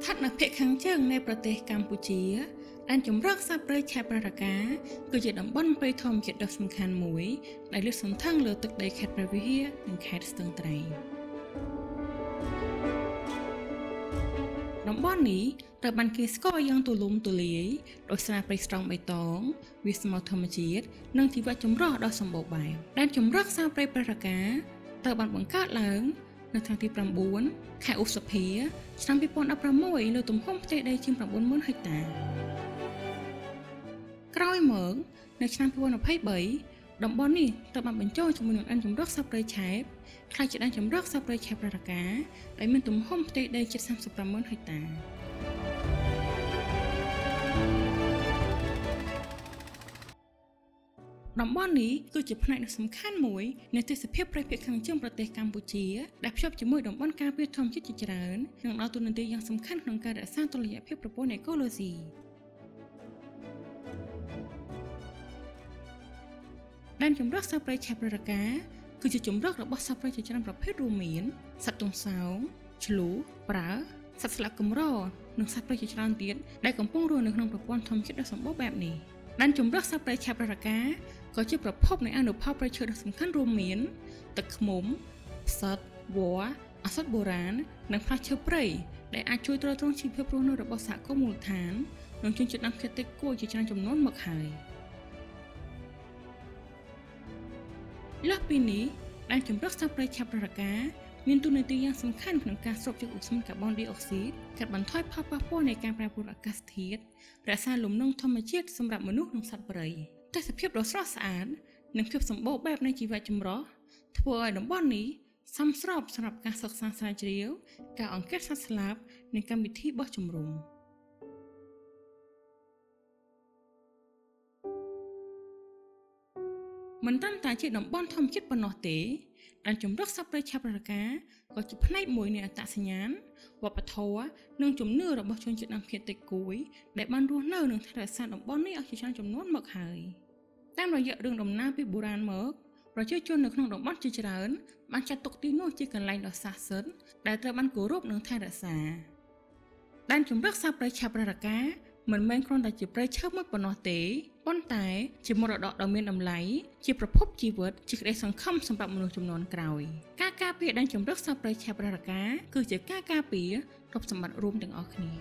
ស្ថិតនៅភាគខាងជើងនៃប្រទេសកម្ពុជាដែនជម្រកសត្វព្រៃឆែបរកាគឺជាតំបន់ព្រៃធម្មជាតិដ៏សំខាន់មួយដែលលាតសន្ធឹងលើទឹកដីខេត្តព្រះវិហារនិងខេត្តស្ទឹងត្រែងតំបន់នេះត្រូវបានគេស្គាល់យ៉ាងទូលំទូលាយដោយសារព្រៃស្រោងបៃតងវាលស្មៅធម្មជាតិនិងជីវៈចម្រុះដ៏សម្បូរបែបដែនជម្រកសត្វព្រៃព្រះរកាត្រូវបានបង្កើតឡើងនៅថ្ងៃទី9 ខែឧសភា ឆ្នាំ2016លើទំហំផ្ទៃដីជាង 90,000 ហិកតា ក្រោយមកនៅឆ្នាំ2023តំបន់នេះត្រូវបានបញ្ចូលជាមួយនឹងដែនជម្រកសត្វព្រៃឆែបក្លាយជាដែនជម្រកសត្វព្រៃឆែបព្រះរកាដែលមានទំហំផ្ទៃដីជិត 35,000 ហិកតាតំបន់នេះគឺជាផ្នែកដ៏សំខាន់មួយនៃទេសភាពព្រៃភាគខាងជើងប្រទេសកម្ពុជាដែលភ្ជាប់ជាមួយតំបន់ការពារធម្មជាតិជាច្រើននិងដើរតួនាទីយ៉ាងសំខាន់ក្នុងការរក្សាតុល្យភាពប្រព័ន្ធអេកូឡូស៊ីដែនជម្រកសត្វព្រៃឆែបព្រះរកាគឺជាជម្រករបស់សត្វព្រៃជាច្រើនប្រភេទរួមមានសត្វទន្សោង ឆ្លូស ប្រើសត្វស្លាបកម្រនិងសត្វព្រៃជាច្រើនទៀតដែលកំពុងរស់នៅក្នុងប្រព័ន្ធធម្មជាតិដ៏សម្បូរបែបនេះដែនជម្រកសត្វព្រៃឆែបព្រះរកាក៏ជាប្រភពនៃអនុផលព្រៃឈើដ៏សំខាន់រួមមានទឹកឃ្មុំផ្សិតវល្លិឱសថបុរាណនិងផ្លែឈើព្រៃដែលអាចជួយទ្រទ្រង់ជីវភាពរស់នៅរបស់សហគមន៍មូលដ្ឋាននិងជនជាតិដើមភាគតិចគួរជាច្រើនចំនួនមកហើយលើសពីនេះដែនជម្រកសត្វព្រៃឆែបព្រះរកាមានតួនាទីយ៉ាងសំខាន់ក្នុងការស្រូបយកឧស្ម័នកាបូនឌីអុកស៊ីតកាត់បន្ថយផលប៉ះពាល់នៃការប្រែប្រួលអាកាសធាតុរក្សាលំនឹងធម្មជាតិសម្រាប់មនុស្សនិងសត្វព្រៃទេសភាពដ៏ស្រស់ស្អាតនិងភាពសម្បូរបែបនៃជីវៈចម្រុះធ្វើឲ្យតំបន់នេះសមស្របសម្រាប់ការសិក្សាស្រាវជ្រាវការអង្កេតសត្វស្លាបនិងកម្មវិធីបោះជំរំមិនត្រឹមតែជាតំបន់ធម្មជាតិប៉ុណ្ណោះទេដែនជម្រកសត្វព្រៃឆែបព្រះរកាក៏ជាផ្នែកមួយនៃអត្តសញ្ញាណវប្បធម៌និងជំនឿរបស់ជនជាតិដើមភាគតិចគួយដែលបានរស់នៅនិងថែរក្សាតំបន់នេះអស់ជាច្រើនចំនួនមកហើយតាមរយៈរឿងដំណាលពីបុរាណមកប្រជាជននៅក្នុងតំបន់ជាច្រើនបានចាត់ទុកទីនោះជាកន្លែងដ៏ស័ក្តិសិទ្ធិដែលត្រូវបានគោរពនិងថែរក្សាដែនជម្រកសត្វព្រៃឆែបព្រះរកាមិនមែនគ្រាន់តែជាព្រៃឈើមួយប៉ុណ្ណោះទេប៉ុន្តែជាមរតកដ៏មានតម្លៃជាប្រភពជីវិតជាក្តីសង្ឃឹមសម្រាប់មនុស្សជំនាន់ក្រោយការការពារដែនជម្រកសត្វព្រៃឆែបព្រះរកាគឺជាការការពារទ្រព្យសម្បត្តិរួមទាំងអស់គ្នា